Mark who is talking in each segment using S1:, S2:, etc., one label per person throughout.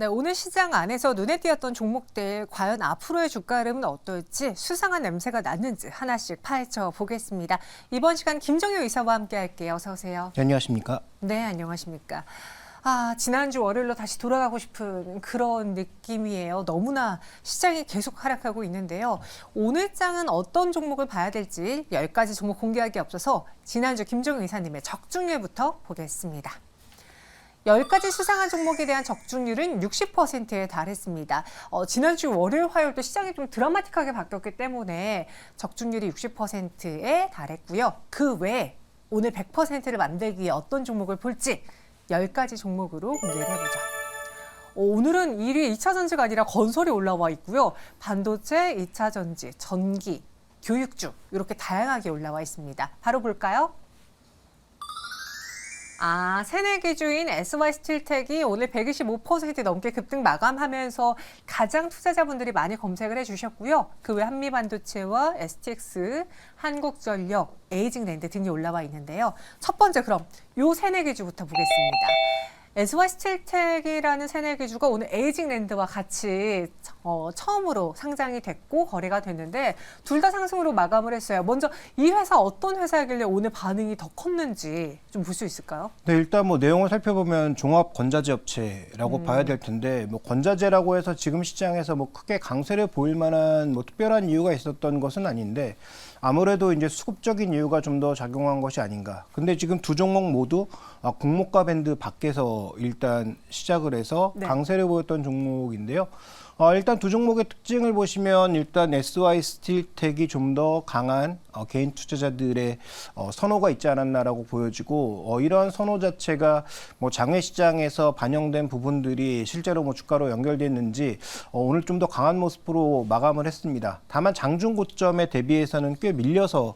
S1: 네, 오늘 시장 안에서 눈에 띄었던 종목들 과연 앞으로의 주가 흐름은 어떨지 수상한 냄새가 났는지 하나씩 파헤쳐 보겠습니다. 이번 시간 김정효 이사와 함께 할게요. 어서 오세요.
S2: 안녕하십니까?
S1: 네, 안녕하십니까. 지난주 월요일로 다시 돌아가고 싶은 그런 느낌이에요. 너무나 시장이 계속 하락하고 있는데요. 오늘 장은 어떤 종목을 봐야 될지 10가지 종목 공개하기 앞서서 지난주 김정효 이사님의 적중률부터 보겠습니다. 10가지 수상한 종목에 대한 적중률은 60%에 달했습니다. 지난주 월요일, 화요일도 시장이 좀 드라마틱하게 바뀌었기 때문에 적중률이 60%에 달했고요. 그 외에 오늘 100%를 만들기 위해 어떤 종목을 볼지 10가지 종목으로 공개를 해보죠. 오늘은 1위 2차 전지가 아니라 건설이 올라와 있고요. 반도체, 2차 전지, 전기, 교육주 이렇게 다양하게 올라와 있습니다. 바로 볼까요? 새내기주인 SY스틸텍이 오늘 125% 넘게 급등 마감하면서 가장 투자자분들이 많이 검색을 해주셨고요. 그 외 한미반도체와 STX, 한국전력, 에이징랜드 등이 올라와 있는데요. 첫 번째 그럼 요 새내기주부터 보겠습니다. SY스틸텍이라는 새내기주가 오늘 에이징랜드와 같이 처음으로 상장이 됐고 거래가 됐는데 둘 다 상승으로 마감을 했어요. 먼저 이 회사 어떤 회사이길래 오늘 반응이 더 컸는지 좀 볼 수 있을까요?
S2: 네, 일단 뭐 내용을 살펴보면 종합 건자재 업체라고 봐야 될 텐데 뭐 건자재라고 해서 지금 시장에서 뭐 크게 강세를 보일 만한 뭐 특별한 이유가 있었던 것은 아닌데 아무래도 이제 수급적인 이유가 좀 더 작용한 것이 아닌가. 근데 지금 두 종목 모두 공모가 밴드 밖에서 일단 시작을 해서
S1: 네.
S2: 강세를 보였던 종목인데요. 일단 두 종목의 특징을 보시면 일단 SY스틸텍이 좀 더 강한 개인 투자자들의 선호가 있지 않았나라고 보여지고 이런 선호 자체가 뭐 장외 시장에서 반영된 부분들이 실제로 뭐 주가로 연결됐는지 오늘 좀 더 강한 모습으로 마감을 했습니다. 다만 장중 고점에 대비해서는 꽤 밀려서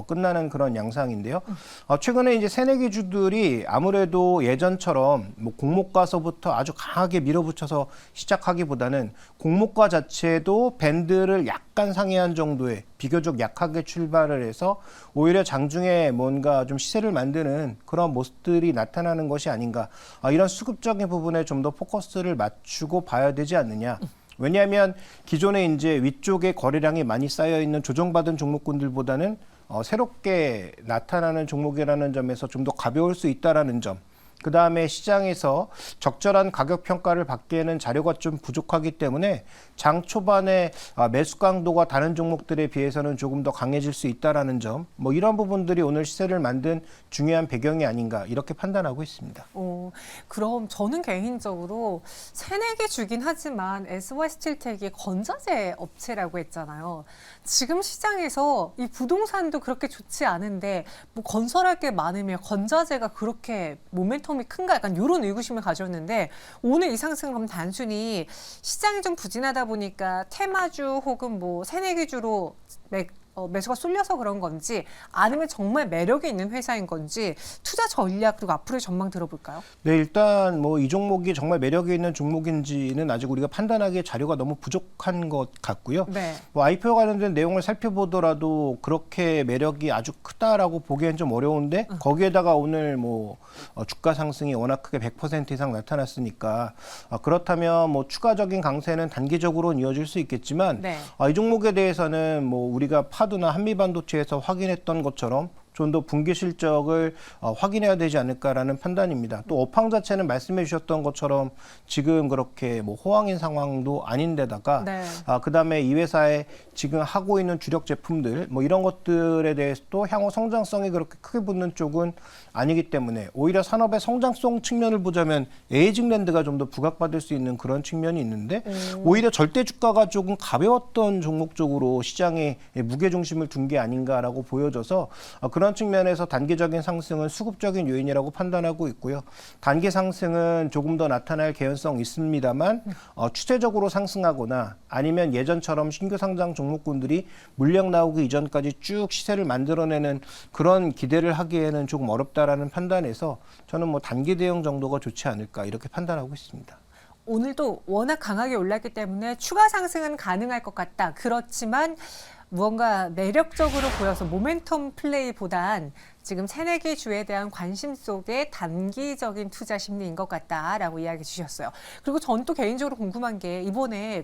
S2: 끝나는 그런 양상인데요. 최근에 이제 새내기주들이 아무래도 예전처럼 뭐 공모가서부터 아주 강하게 밀어붙여서 시작하기보다는 공모가 자체도 밴드를 약간 상회한 정도의 비교적 약하게 출발을 해서 오히려 장중에 뭔가 좀 시세를 만드는 그런 모습들이 나타나는 것이 아닌가. 이런 수급적인 부분에 좀 더 포커스를 맞추고 봐야 되지 않느냐. 왜냐하면 기존에 이제 위쪽에 거래량이 많이 쌓여 있는 조정받은 종목군들보다는 새롭게 나타나는 종목이라는 점에서 좀 더 가벼울 수 있다라는 점. 그 다음에 시장에서 적절한 가격 평가를 받기에는 자료가 좀 부족하기 때문에 장 초반에 매수 강도가 다른 종목들에 비해서는 조금 더 강해질 수 있다라는 점. 뭐 이런 부분들이 오늘 시세를 만든 중요한 배경이 아닌가 이렇게 판단하고 있습니다.
S1: 그럼 저는 개인적으로 새내기주긴 하지만 SY스틸텍이 건자재 업체라고 했잖아요. 지금 시장에서 이 부동산도 그렇게 좋지 않은데 뭐 건설할 게 많으면 건자재가 그렇게 모멘텀이 큰가 약간 이런 의구심을 가졌는데 오늘 이 상승은 단순히 시장이 좀 부진하다 보니까 테마주 혹은 뭐 새내기주로 매수가 쏠려서 그런 건지 아니면 정말 매력이 있는 회사인 건지 투자 전략 그리고 앞으로의 전망 들어볼까요?
S2: 네, 일단 뭐 이 종목이 정말 매력이 있는 종목인지는 아직 우리가 판단하기에 자료가 너무 부족한 것 같고요.
S1: 네.
S2: 뭐 IPO 관련된 내용을 살펴보더라도 그렇게 매력이 아주 크다라고 보기엔 좀 어려운데 거기에다가 오늘 뭐 주가 상승이 워낙 크게 100% 이상 나타났으니까 그렇다면 뭐 추가적인 강세는 단기적으로는 이어질 수 있겠지만
S1: 네.
S2: 이 종목에 대해서는 뭐 우리가 파두나 한미반도체에서 확인했던 것처럼 좀 더 분기 실적을 확인해야 되지 않을까라는 판단입니다. 또 업황 자체는 말씀해 주셨던 것처럼 지금 그렇게 뭐 호황인 상황도 아닌데다가
S1: 네.
S2: 그다음에 이 회사에 지금 하고 있는 주력 제품들 뭐 이런 것들에 대해서도 향후 성장성이 그렇게 크게 붙는 쪽은 아니기 때문에 오히려 산업의 성장성 측면을 보자면 에이징랜드가 좀 더 부각받을 수 있는 그런 측면이 있는데 오히려 절대 주가가 조금 가벼웠던 종목 쪽으로 시장에 무게 중심을 둔 게 아닌가라고 보여져서 그런 측면에서 단기적인 상승은 수급적인 요인이라고 판단하고 있고요. 단기 상승은 조금 더 나타날 개연성 있습니다만 추세적으로 상승하거나 아니면 예전처럼 신규 상장 종목군들이 물량 나오기 이전까지 쭉 시세를 만들어내는 그런 기대를 하기에는 조금 어렵다라는 판단에서 저는 뭐 단기 대응 정도가 좋지 않을까 이렇게 판단하고 있습니다.
S1: 오늘도 워낙 강하게 올랐기 때문에 추가 상승은 가능할 것 같다. 그렇지만 무언가 매력적으로 보여서 모멘텀 플레이보단 지금 새내기 주에 대한 관심 속에 단기적인 투자 심리인 것 같다라고 이야기 주셨어요. 그리고 전 또 개인적으로 궁금한 게 이번에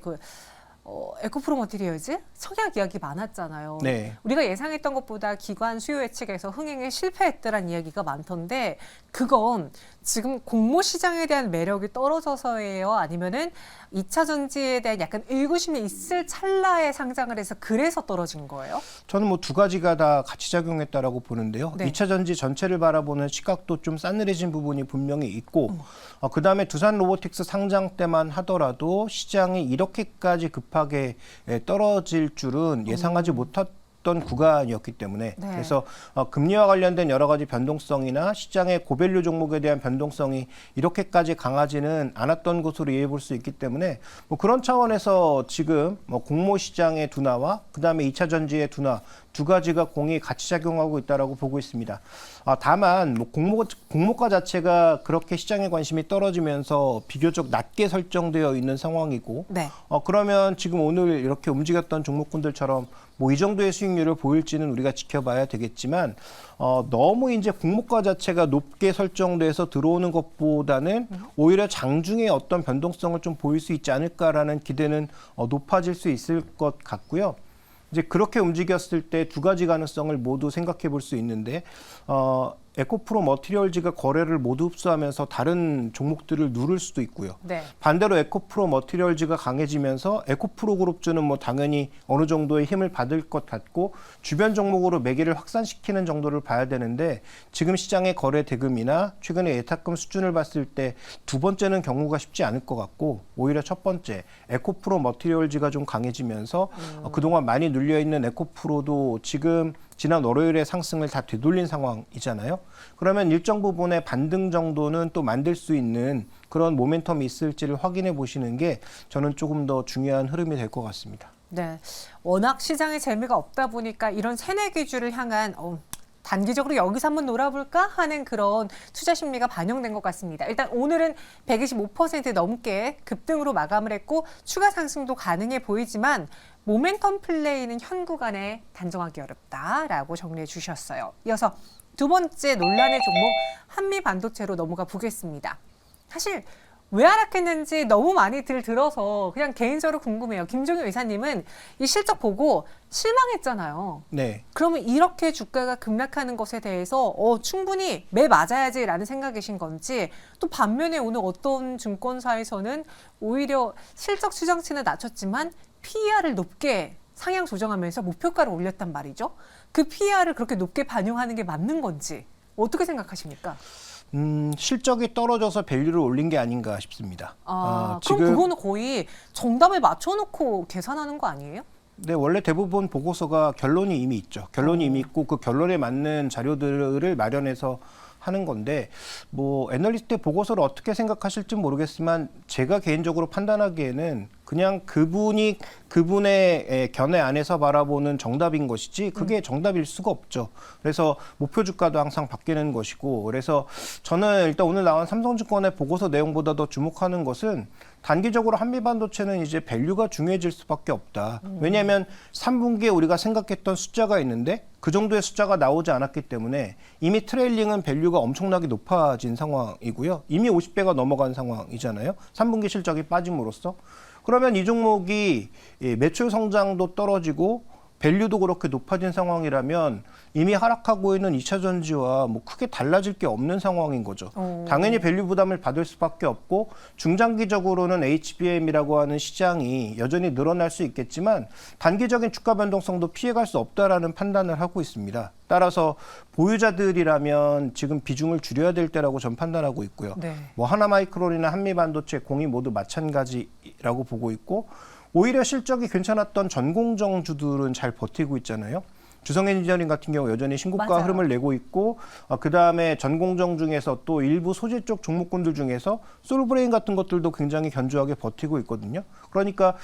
S1: 에코프로 머티리얼즈 청약 이야기 많았잖아요.
S2: 네.
S1: 우리가 예상했던 것보다 기관 수요 예측에서 흥행에 실패했더란 이야기가 많던데 그건 지금 공모 시장에 대한 매력이 떨어져서예요? 아니면은 2차 전지에 대한 약간 의구심이 있을 찰나에 상장을 해서 그래서 떨어진 거예요?
S2: 저는 뭐 두 가지가 다 같이 작용했다라고 보는데요.
S1: 네.
S2: 2차 전지 전체를 바라보는 시각도 좀 싸늘해진 부분이 분명히 있고 그다음에 두산 로보틱스 상장 때만 하더라도 시장이 이렇게까지 급하게 떨어질 줄은 예상하지 못했던 구간이었기 때문에
S1: 네.
S2: 그래서 금리와 관련된 여러 가지 변동성이나 시장의 고밸류 종목에 대한 변동성이 이렇게까지 강하지는 않았던 것으로 이해해 볼 수 있기 때문에 뭐 그런 차원에서 지금 뭐 공모 시장의 둔화와 그다음에 2차 전지의 둔화 두 가지가 공이 같이 작용하고 있다라고 보고 있습니다. 다만 뭐 공모가 자체가 그렇게 시장의 관심이 떨어지면서 비교적 낮게 설정되어 있는 상황이고
S1: 네.
S2: 그러면 지금 오늘 이렇게 움직였던 종목군들처럼 뭐 이 정도의 수익률을 보일지는 우리가 지켜봐야 되겠지만 너무 이제 공모가 자체가 높게 설정돼서 들어오는 것보다는 오히려 장중에 어떤 변동성을 좀 보일 수 있지 않을까라는 기대는 높아질 수 있을 것 같고요. 이제 그렇게 움직였을 때 두 가지 가능성을 모두 생각해 볼 수 있는데 에코프로 머티리얼즈가 거래를 모두 흡수하면서 다른 종목들을 누를 수도 있고요.
S1: 네.
S2: 반대로 에코프로 머티리얼즈가 강해지면서 에코프로 그룹주는 뭐 당연히 어느 정도의 힘을 받을 것 같고 주변 종목으로 매기를 확산시키는 정도를 봐야 되는데 지금 시장의 거래 대금이나 최근에 예탁금 수준을 봤을 때 두 번째는 경우가 쉽지 않을 것 같고 오히려 첫 번째 에코프로 머티리얼즈가 좀 강해지면서 그동안 많이 눌려있는 에코프로도 지금 지난 월요일에 상승을 다 되돌린 상황이잖아요. 그러면 일정 부분의 반등 정도는 또 만들 수 있는 그런 모멘텀이 있을지를 확인해 보시는 게 저는 조금 더 중요한 흐름이 될 것 같습니다.
S1: 네. 워낙 시장에 재미가 없다 보니까 이런 새내기주를 향한 단기적으로 여기서 한번 놀아볼까 하는 그런 투자 심리가 반영된 것 같습니다. 일단 오늘은 125% 넘게 급등으로 마감을 했고 추가 상승도 가능해 보이지만 모멘텀 플레이는 현 구간에 단정하기 어렵다라고 정리해 주셨어요. 이어서 두 번째 논란의 종목 한미반도체로 넘어가 보겠습니다. 사실 왜 하락했는지 너무 많이들 들어서 그냥 개인적으로 궁금해요. 김종윤 의사님은 이 실적 보고 실망했잖아요.
S2: 네.
S1: 그러면 이렇게 주가가 급락하는 것에 대해서 충분히 매 맞아야지라는 생각이신 건지 또 반면에 오늘 어떤 증권사에서는 오히려 실적 추정치는 낮췄지만 PER을 높게 상향 조정하면서 목표가를 올렸단 말이죠. 그 PER을 그렇게 높게 반영하는 게 맞는 건지 어떻게 생각하십니까?
S2: 실적이 떨어져서 밸류를 올린 게 아닌가 싶습니다.
S1: 그럼
S2: 지금
S1: 그거는 거의 정답을 맞춰놓고 계산하는 거 아니에요?
S2: 네, 원래 대부분 보고서가 결론이 이미 있죠. 결론이 이미 있고 그 결론에 맞는 자료들을 마련해서 하는 건데 뭐 애널리스트의 보고서를 어떻게 생각하실지 모르겠지만 제가 개인적으로 판단하기에는 그냥 그분의 견해 안에서 바라보는 정답인 것이지 그게 정답일 수가 없죠. 그래서 목표 주가도 항상 바뀌는 것이고 그래서 저는 일단 오늘 나온 삼성증권의 보고서 내용보다 더 주목하는 것은 단기적으로 한미반도체는 이제 밸류가 중요해질 수밖에 없다. 왜냐하면 3분기에 우리가 생각했던 숫자가 있는데 그 정도의 숫자가 나오지 않았기 때문에 이미 트레일링은 밸류가 엄청나게 높아진 상황이고요. 이미 50배가 넘어간 상황이잖아요. 3분기 실적이 빠짐으로써. 그러면 이 종목이 매출 성장도 떨어지고 밸류도 그렇게 높아진 상황이라면 이미 하락하고 있는 2차 전지와 뭐 크게 달라질 게 없는 상황인 거죠. 당연히 밸류 부담을 받을 수밖에 없고 중장기적으로는 HBM이라고 하는 시장이 여전히 늘어날 수 있겠지만 단기적인 주가 변동성도 피해갈 수 없다라는 판단을 하고 있습니다. 따라서 보유자들이라면 지금 비중을 줄여야 될 때라고 전 판단하고 있고요.
S1: 네.
S2: 뭐 하나마이크론이나 한미반도체 공이 모두 마찬가지라고 보고 있고 오히려 실적이 괜찮았던 전공정주들은 잘 버티고 있잖아요. 주성엔지니어링 같은 경우 여전히 신고가
S1: 맞아요.
S2: 흐름을 내고 있고 그다음에 전공정 중에서 또 일부 소재 쪽 종목군들 중에서 솔브레인 같은 것들도 굉장히 견조하게 버티고 있거든요. 그러니까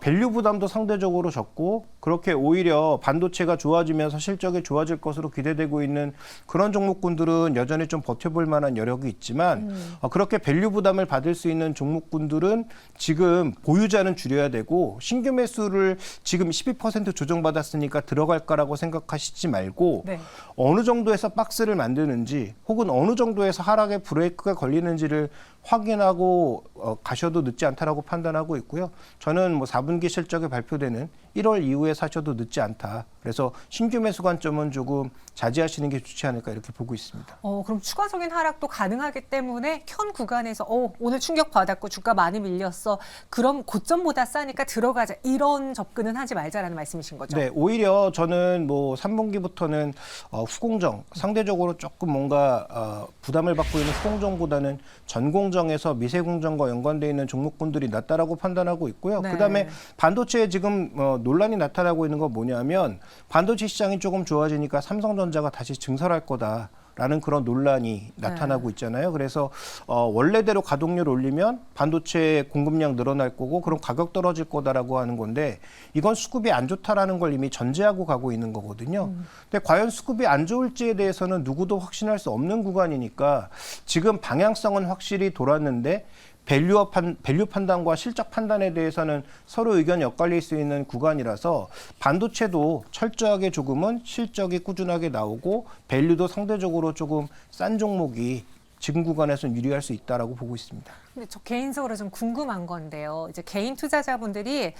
S2: 밸류 부담도 상대적으로 적고 그렇게 오히려 반도체가 좋아지면서 실적이 좋아질 것으로 기대되고 있는 그런 종목군들은 여전히 좀 버텨볼 만한 여력이 있지만 그렇게 밸류 부담을 받을 수 있는 종목군들은 지금 보유자는 줄여야 되고 신규 매수를 지금 12% 조정받았으니까 들어갈까라고 생각하시지 말고
S1: 네.
S2: 어느 정도에서 박스를 만드는지 혹은 어느 정도에서 하락의 브레이크가 걸리는지를 확인하고 가셔도 늦지 않다라고 판단하고 있고요. 저는 뭐 4분기 실적이 발표되는 1월 이후에 사셔도 늦지 않다. 그래서 신규 매수 관점은 조금 자제하시는 게 좋지 않을까 이렇게 보고 있습니다.
S1: 그럼 추가적인 하락도 가능하기 때문에 현 구간에서 오늘 충격 받았고 주가 많이 밀렸어. 그럼 고점보다 싸니까 들어가자. 이런 접근은 하지 말자라는 말씀이신 거죠?
S2: 네, 오히려 저는 뭐 3분기부터는 후공정 상대적으로 조금 뭔가 부담을 받고 있는 후공정보다는 전공정에서 미세공정과 연관되어 있는 종목군들이 낫다라고 판단하고 있고요.
S1: 네.
S2: 그다음에 반도체에 지금 논란이 나타나고 있는 건 뭐냐면 반도체 시장이 조금 좋아지니까 삼성전자가 다시 증설할 거다라는 그런 논란이 나타나고 있잖아요. 그래서 원래대로 가동률 올리면 반도체 공급량 늘어날 거고 그럼 가격 떨어질 거다라고 하는 건데 이건 수급이 안 좋다라는 걸 이미 전제하고 가고 있는 거거든요. 근데 과연 수급이 안 좋을지에 대해서는 누구도 확신할 수 없는 구간이니까 지금 방향성은 확실히 돌았는데 밸류 판단과 실적 판단에 대해서는 서로 의견이 엇갈릴 수 있는 구간이라서 반도체도 철저하게 조금은 실적이 꾸준하게 나오고 밸류도 상대적으로 조금 싼 종목이 지금 구간에서는 유리할 수 있다라고 보고 있습니다.
S1: 근데 저 개인적으로 좀 궁금한 건데요. 이제 개인 투자자분들이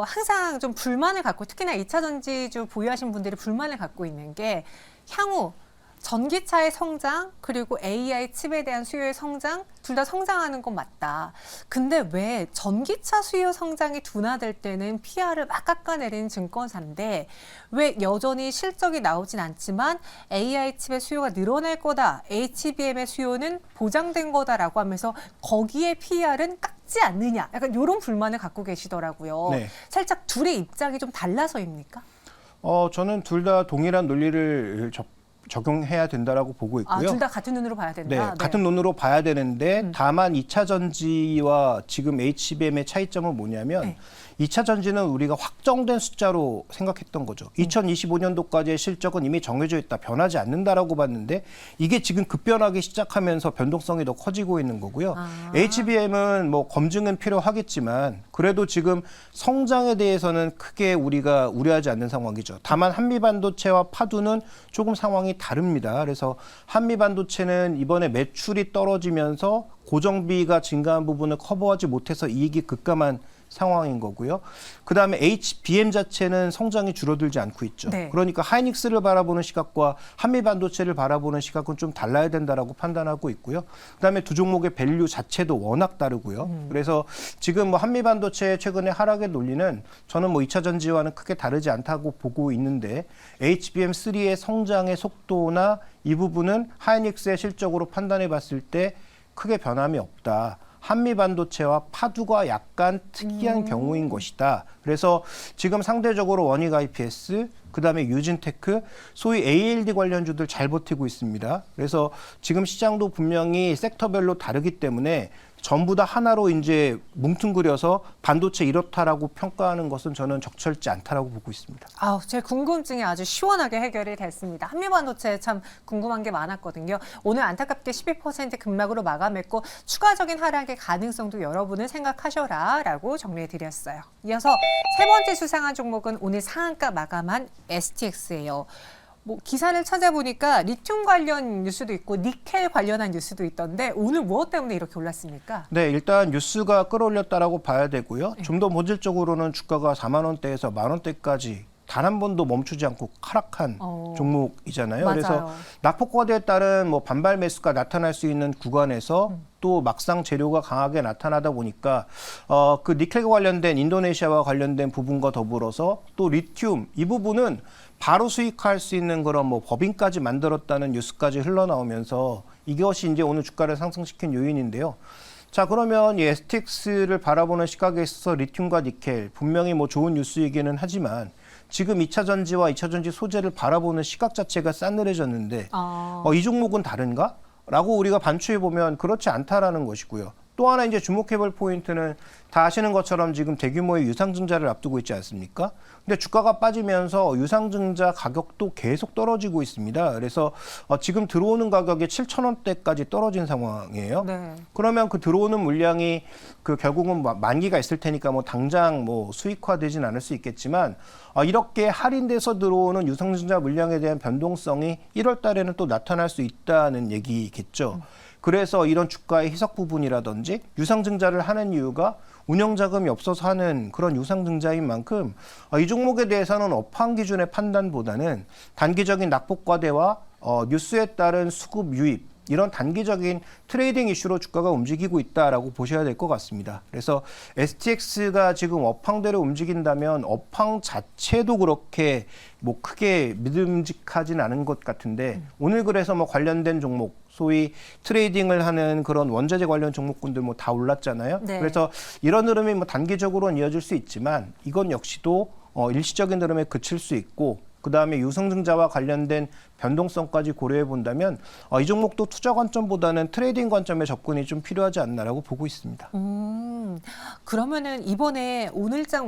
S1: 항상 좀 불만을 갖고 특히나 2차 전지주 보유하신 분들이 불만을 갖고 있는 게 향후 전기차의 성장 그리고 AI 칩에 대한 수요의 성장 둘 다 성장하는 건 맞다. 근데 왜 전기차 수요 성장이 둔화될 때는 PR을 막 깎아내리는 증권사인데 왜 여전히 실적이 나오진 않지만 AI 칩의 수요가 늘어날 거다. HBM의 수요는 보장된 거다라고 하면서 거기에 PR은 깎지 않느냐. 약간 이런 불만을 갖고 계시더라고요.
S2: 네.
S1: 살짝 둘의 입장이 좀 달라서입니까?
S2: 저는 둘 다 동일한 논리를 적용해야 된다라고 보고 있고요.
S1: 둘 다 같은 눈으로 봐야 된다.
S2: 네, 같은 논으로 봐야 되는데 다만 2차 전지와 지금 HBM의 차이점은 뭐냐면
S1: 네.
S2: 2차 전지는 우리가 확정된 숫자로 생각했던 거죠. 2025년도까지의 실적은 이미 정해져 있다, 변하지 않는다라고 봤는데 이게 지금 급변하기 시작하면서 변동성이 더 커지고 있는 거고요. HBM은 뭐 검증은 필요하겠지만 그래도 지금 성장에 대해서는 크게 우리가 우려하지 않는 상황이죠. 다만 한미반도체와 파두는 조금 상황이 다릅니다. 그래서 한미반도체는 이번에 매출이 떨어지면서 고정비가 증가한 부분을 커버하지 못해서 이익이 급감한 상황인 거고요. 그다음에 HBM 자체는 성장이 줄어들지 않고 있죠.
S1: 네.
S2: 그러니까 하이닉스를 바라보는 시각과 한미반도체를 바라보는 시각은 좀 달라야 된다라고 판단하고 있고요. 그다음에 두 종목의 밸류 자체도 워낙 다르고요. 그래서 지금 뭐 한미반도체 최근에 하락의 논리는 저는 뭐 2차 전지와는 크게 다르지 않다고 보고 있는데 HBM3의 성장의 속도나 이 부분은 하이닉스의 실적으로 판단해 봤을 때 크게 변함이 없다. 한미반도체와 파두가 약간 특이한 경우인 것이다. 그래서 지금 상대적으로 원익 IPS, 그다음에 유진테크, 소위 ALD 관련주들 잘 버티고 있습니다. 그래서 지금 시장도 분명히 섹터별로 다르기 때문에 전부 다 하나로 이제 뭉뚱그려서 반도체 이렇다라고 평가하는 것은 저는 적절치 않다라고 보고 있습니다.
S1: 제 궁금증이 아주 시원하게 해결이 됐습니다. 한미반도체 참 궁금한 게 많았거든요. 오늘 안타깝게 12% 급락으로 마감했고 추가적인 하락의 가능성도 여러분은 생각하셔라라고 정리해드렸어요. 이어서 세 번째 수상한 종목은 오늘 상한가 마감한 STX예요. 뭐 기사를 찾아보니까 리튬 관련 뉴스도 있고 니켈 관련한 뉴스도 있던데 오늘 무엇 때문에 이렇게 올랐습니까?
S2: 네, 일단 뉴스가 끌어올렸다라고 봐야 되고요. 좀 더 본질적으로는 주가가 4만 원대에서 만 원대까지 단 한 번도 멈추지 않고 하락한 종목이잖아요.
S1: 맞아요.
S2: 그래서 낙폭과대에 따른 뭐 반발 매수가 나타날 수 있는 구간에서 또 막상 재료가 강하게 나타나다 보니까 그 니켈과 관련된 인도네시아와 관련된 부분과 더불어서 또 리튬 이 부분은 바로 수익할 수 있는 그런 뭐 법인까지 만들었다는 뉴스까지 흘러나오면서 이것이 이제 오늘 주가를 상승시킨 요인인데요. 자, 그러면 이 STX를 바라보는 시각에 있어서 리튬과 니켈 분명히 뭐 좋은 뉴스이기는 하지만 지금 2차 전지와 2차 전지 소재를 바라보는 시각 자체가 싸늘해졌는데
S1: 아.
S2: 이 종목은 다른가? 라고 우리가 반추해 보면 그렇지 않다라는 것이고요. 또 하나 이제 주목해볼 포인트는 다 아시는 것처럼 지금 대규모의 유상증자를 앞두고 있지 않습니까? 근데 주가가 빠지면서 유상증자 가격도 계속 떨어지고 있습니다. 그래서 지금 들어오는 가격이 7,000원대까지 떨어진 상황이에요.
S1: 네.
S2: 그러면 그 들어오는 물량이 그 결국은 만기가 있을 테니까 뭐 당장 뭐 수익화되진 않을 수 있겠지만 이렇게 할인돼서 들어오는 유상증자 물량에 대한 변동성이 1월 달에는 또 나타날 수 있다는 얘기겠죠. 그래서 이런 주가의 희석 부분이라든지 유상증자를 하는 이유가 운영자금이 없어서 하는 그런 유상증자인 만큼 이 종목에 대해서는 업황 기준의 판단보다는 단기적인 낙폭과대와 뉴스에 따른 수급 유입 이런 단기적인 트레이딩 이슈로 주가가 움직이고 있다라고 보셔야 될 것 같습니다. 그래서 STX가 지금 업황대로 움직인다면 업황 자체도 그렇게 뭐 크게 믿음직하진 않은 것 같은데 오늘 그래서 뭐 관련된 종목 소위 트레이딩을 하는 그런 원자재 관련 종목군들 뭐 다 올랐잖아요.
S1: 네.
S2: 그래서 이런 흐름이 뭐 단기적으로는 이어질 수 있지만 이건 역시도 일시적인 흐름에 그칠 수 있고 그다음에 유상증자와 관련된 변동성까지 고려해 본다면 이 종목도 투자 관점보다는 트레이딩 관점의 접근이 좀 필요하지 않나라고 보고 있습니다.
S1: 그러면은 이번에 오늘장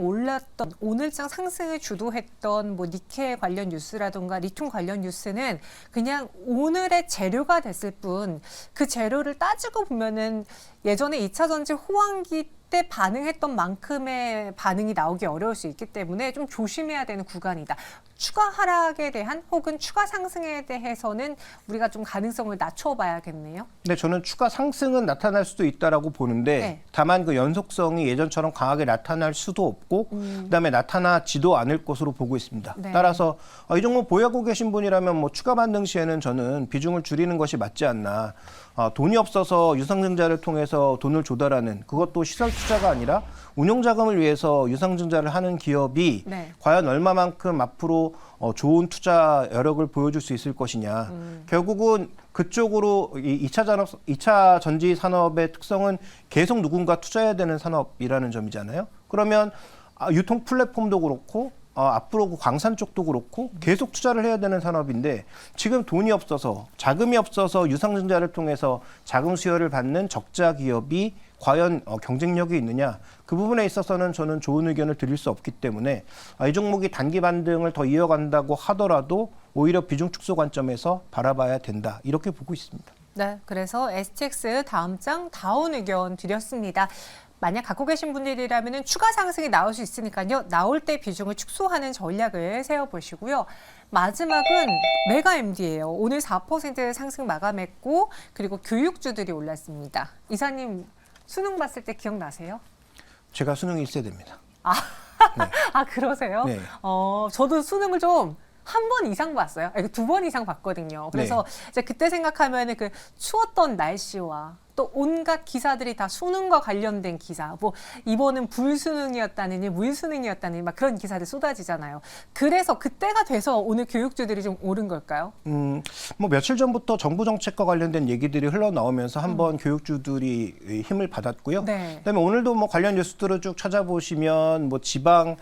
S1: 상승을 주도했던 뭐 니켈 관련 뉴스라든가 리튬 관련 뉴스는 그냥 오늘의 재료가 됐을 뿐 그 재료를 따지고 보면은 예전에 2차 전지 호황기 때 반응했던 만큼의 반응이 나오기 어려울 수 있기 때문에 좀 조심해야 되는 구간이다. 추가 하락에 대한 혹은 추가 상승에 대해서는 우리가 좀 가능성을 낮춰봐야겠네요.
S2: 네, 저는 추가 상승은 나타날 수도 있다라고 보는데
S1: 네.
S2: 다만 그 연속성이 예전처럼 강하게 나타날 수도 없고 그다음에 나타나지도 않을 것으로 보고 있습니다.
S1: 네.
S2: 따라서 이 종목 보유하고 계신 분이라면 뭐 추가 반등 시에는 저는 비중을 줄이는 것이 맞지 않나. 돈이 없어서 유상증자를 통해서 돈을 조달하는 그것도 시설 투자가 아니라 운용자금을 위해서 유상증자를 하는 기업이
S1: 네.
S2: 과연 얼마만큼 앞으로 좋은 투자 여력을 보여줄 수 있을 것이냐. 결국은 그쪽으로 이 2차 전지 산업의 특성은 계속 누군가 투자해야 되는 산업이라는 점이잖아요. 그러면 유통 플랫폼도 그렇고 앞으로 그 광산 쪽도 그렇고 계속 투자를 해야 되는 산업인데 지금 돈이 없어서 자금이 없어서 유상증자를 통해서 자금 수혈을 받는 적자 기업이 과연 경쟁력이 있느냐 그 부분에 있어서는 저는 좋은 의견을 드릴 수 없기 때문에 이 종목이 단기 반등을 더 이어간다고 하더라도 오히려 비중 축소 관점에서 바라봐야 된다 이렇게 보고 있습니다.
S1: 네, 그래서 STX 다음 장 다운 의견 드렸습니다. 만약 갖고 계신 분들이라면 추가 상승이 나올 수 있으니까요. 나올 때 비중을 축소하는 전략을 세워보시고요. 마지막은 메가MD예요. 오늘 4% 상승 마감했고 그리고 교육주들이 올랐습니다. 이사님 수능 봤을 때 기억나세요?
S2: 제가 수능이 1세대입니다.
S1: 네. 아 그러세요?
S2: 네.
S1: 저도 수능을 좀 한 번 이상 봤어요. 2번 이상 봤거든요. 그래서 이제 그때 생각하면 그 추웠던 날씨와 또 온갖 기사들이 다 수능과 관련된 기사, 뭐 이번은 불수능이었다느니 물수능이었다느니 막 그런 기사들 쏟아지잖아요. 그래서 그때가 돼서 오늘 교육주들이 좀 오른 걸까요?
S2: 뭐 며칠 전부터 정부 정책과 관련된 얘기들이 흘러나오면서 한번 교육주들이 힘을 받았고요.
S1: 네.
S2: 그다음에 오늘도 뭐 관련 뉴스들을 쭉 찾아보시면 뭐 지방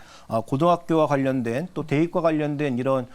S2: 고등학교와 관련된 또 대입과 관련된 이런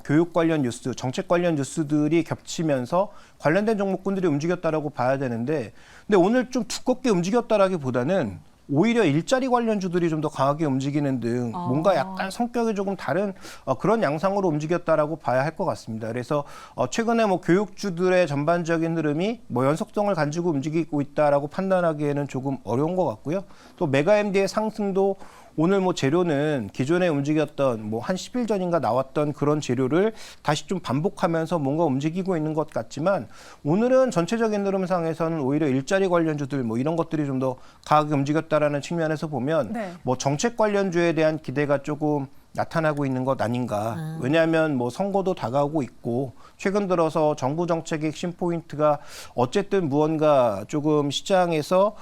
S2: 교육 관련 뉴스, 정책 관련 뉴스들이 겹치면서 관련된 종목군들이 움직였다라고 봐야 되는데 근데 오늘 좀 두껍게 움직였다라기보다는 오히려 일자리 관련주들이 좀 더 강하게 움직이는 등 뭔가 약간 성격이 조금 다른 그런 양상으로 움직였다라고 봐야 할 것 같습니다. 그래서 최근에 뭐 교육주들의 전반적인 흐름이 뭐 연속성을 가지고 움직이고 있다라고 판단하기에는 조금 어려운 것 같고요. 또 메가MD의 상승도 오늘 뭐 재료는 기존에 움직였던 뭐 한 10일 전인가 나왔던 그런 재료를 다시 좀 반복하면서 뭔가 움직이고 있는 것 같지만 오늘은 전체적인 흐름상에서는 오히려 일자리 관련주들 뭐 이런 것들이 좀 더 강하게 움직였다라는 측면에서 보면
S1: 네.
S2: 뭐 정책 관련주에 대한 기대가 조금 나타나고 있는 것 아닌가. 왜냐하면 뭐 선거도 다가오고 있고 최근 들어서 정부 정책의 핵심 포인트가 어쨌든 무언가 조금 시장에서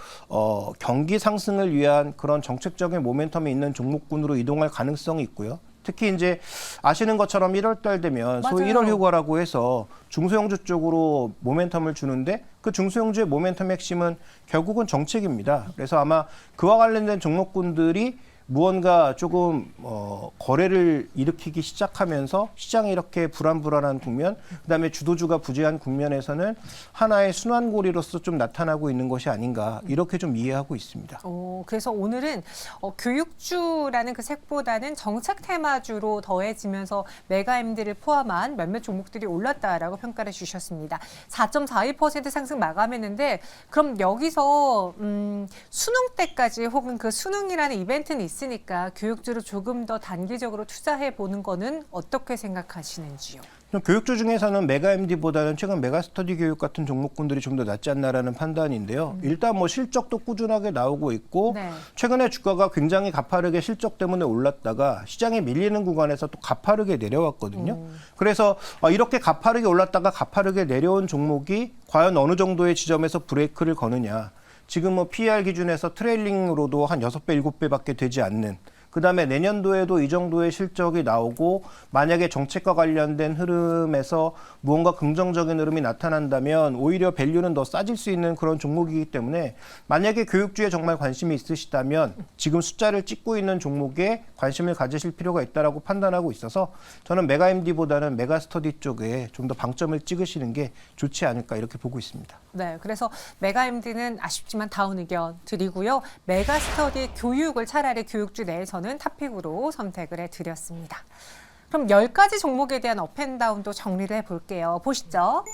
S2: 경기 상승을 위한 그런 정책적인 모멘텀이 있는 종목군으로 이동할 가능성이 있고요. 특히 이제 아시는 것처럼 1월 달 되면 소위
S1: 맞아요.
S2: 1월 휴가라고 해서 중소형주 쪽으로 모멘텀을 주는데 그 중소형주의 모멘텀 핵심은 결국은 정책입니다. 그래서 아마 그와 관련된 종목군들이 무언가 조금 거래를 일으키기 시작하면서 시장이 이렇게 불안불안한 국면, 그다음에 주도주가 부재한 국면에서는 하나의 순환고리로서 좀 나타나고 있는 것이 아닌가 이렇게 좀 이해하고 있습니다.
S1: 그래서 오늘은 교육주라는 그 색보다는 정책 테마주로 더해지면서 메가MD를 포함한 몇몇 종목들이 올랐다라고 평가를 주셨습니다. 4.42% 상승 마감했는데 그럼 여기서 수능 때까지 혹은 그 수능이라는 이벤트는 있으니까 교육주로 조금 더 단기적으로 투자해 보는 거는 어떻게 생각하시는지요?
S2: 교육주 중에서는 메가MD보다는 최근 메가스터디 교육 같은 종목군들이 좀 더 낫지 않나라는 판단인데요. 일단 뭐 실적도 꾸준하게 나오고 있고
S1: 네.
S2: 최근에 주가가 굉장히 가파르게 실적 때문에 올랐다가 시장에 밀리는 구간에서 또 가파르게 내려왔거든요. 그래서 이렇게 가파르게 올랐다가 가파르게 내려온 종목이 과연 어느 정도의 지점에서 브레이크를 거느냐. 지금 뭐 PER 기준에서 트레일링으로도 한 6배, 7배밖에 되지 않는, 그다음에 내년도에도 이 정도의 실적이 나오고 만약에 정책과 관련된 흐름에서 무언가 긍정적인 흐름이 나타난다면 오히려 밸류는 더 싸질 수 있는 그런 종목이기 때문에 만약에 교육주에 정말 관심이 있으시다면 지금 숫자를 찍고 있는 종목에 관심을 가지실 필요가 있다라고 판단하고 있어서 저는 메가MD보다는 메가스터디 쪽에 좀 더 방점을 찍으시는 게 좋지 않을까 이렇게 보고 있습니다.
S1: 네, 그래서 메가MD는 아쉽지만 다운 의견 드리고요. 메가스터디 교육을 차라리 교육주 내에서는 탑픽으로 선택을 해드렸습니다. 그럼 10가지 종목에 대한 업앤다운도 정리를 해볼게요. 보시죠.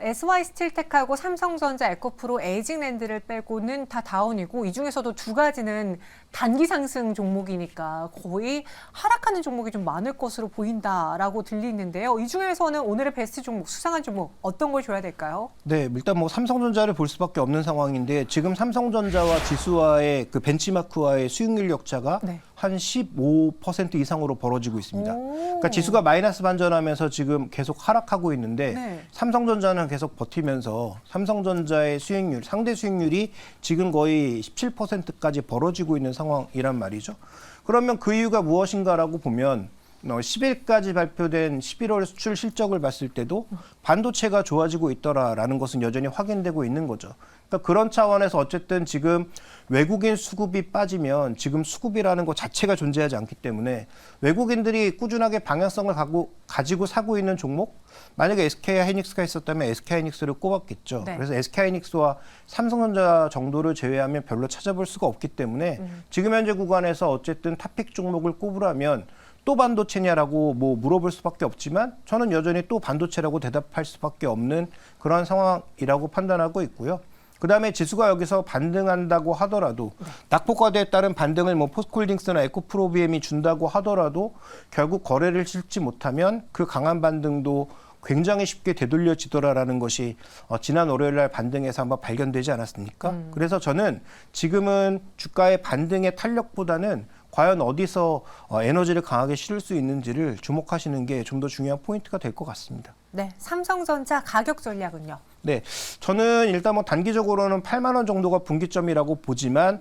S1: SY스틸텍하고 삼성전자, 에코프로, 에이징랜드를 빼고는 다 다운이고 이 중에서도 두 가지는 단기 상승 종목이니까 거의 하락하는 종목이 좀 많을 것으로 보인다라고 들리는데요. 이 중에서는 오늘의 베스트 종목, 수상한 종목 어떤 걸 줘야 될까요?
S2: 네, 일단 뭐 삼성전자를 볼 수밖에 없는 상황인데 지금 삼성전자와 지수와의 그 벤치마크와의 수익률 격차가
S1: 네.
S2: 한 15% 이상으로 벌어지고 있습니다. 그러니까 지수가 마이너스 반전하면서 지금 계속 하락하고 있는데
S1: 네.
S2: 삼성전자는 계속 버티면서 삼성전자의 수익률, 상대 수익률이 지금 거의 17%까지 벌어지고 있는 상황이란 말이죠. 그러면 그 이유가 무엇인가라고 보면 10일까지 발표된 11월 수출 실적을 봤을 때도 반도체가 좋아지고 있더라라는 것은 여전히 확인되고 있는 거죠. 그러니까 그런 차원에서 어쨌든 지금 외국인 수급이 빠지면 지금 수급이라는 것 자체가 존재하지 않기 때문에 외국인들이 꾸준하게 방향성을 가지고 사고 있는 종목, 만약에 SK하이닉스가 있었다면 SK하이닉스를 꼽았겠죠.
S1: 네.
S2: 그래서 SK하이닉스와 삼성전자 정도를 제외하면 별로 찾아볼 수가 없기 때문에 지금 현재 구간에서 어쨌든 탑픽 종목을 꼽으라면 또 반도체냐라고 뭐 물어볼 수밖에 없지만 저는 여전히 또 반도체라고 대답할 수밖에 없는 그런 상황이라고 판단하고 있고요. 그다음에 지수가 여기서 반등한다고 하더라도 낙폭과대에 따른 반등을 뭐 포스코홀딩스나 에코프로비엠이 준다고 하더라도 결국 거래를 실지 못하면 그 강한 반등도 굉장히 쉽게 되돌려지더라라는 것이 지난 월요일 날 반등에서 한번 발견되지 않았습니까? 그래서 저는 지금은 주가의 반등의 탄력보다는 과연 어디서 에너지를 강하게 실을 수 있는지를 주목하시는 게 좀 더 중요한 포인트가 될 것 같습니다.
S1: 네, 삼성전자 가격 전략은요?
S2: 네, 저는 일단 뭐 단기적으로는 8만 원 정도가 분기점이라고 보지만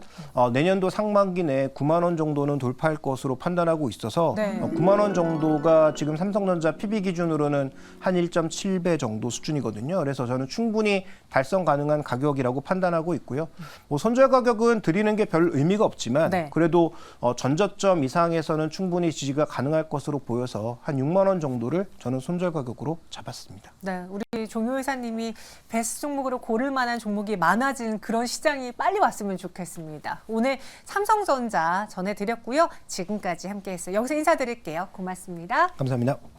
S2: 내년도 상반기 내에 9만 원 정도는 돌파할 것으로 판단하고 있어서
S1: 네.
S2: 9만 원 정도가 지금 삼성전자 PB 기준으로는 한 1.7배 정도 수준이거든요. 그래서 저는 충분히 달성 가능한 가격이라고 판단하고 있고요. 뭐 손절 가격은 드리는 게 별 의미가 없지만
S1: 네.
S2: 그래도 전저점 이상에서는 충분히 지지가 가능할 것으로 보여서 한 6만 원 정도를 저는 손절 가격으로 잡았습니다.
S1: 네, 우리 종효 회사님이 베스트 종목으로 고를 만한 종목이 많아진 그런 시장이 빨리 왔으면 좋겠습니다. 오늘 삼성전자 전해드렸고요. 지금까지 함께했어요. 여기서 인사드릴게요. 고맙습니다.
S2: 감사합니다.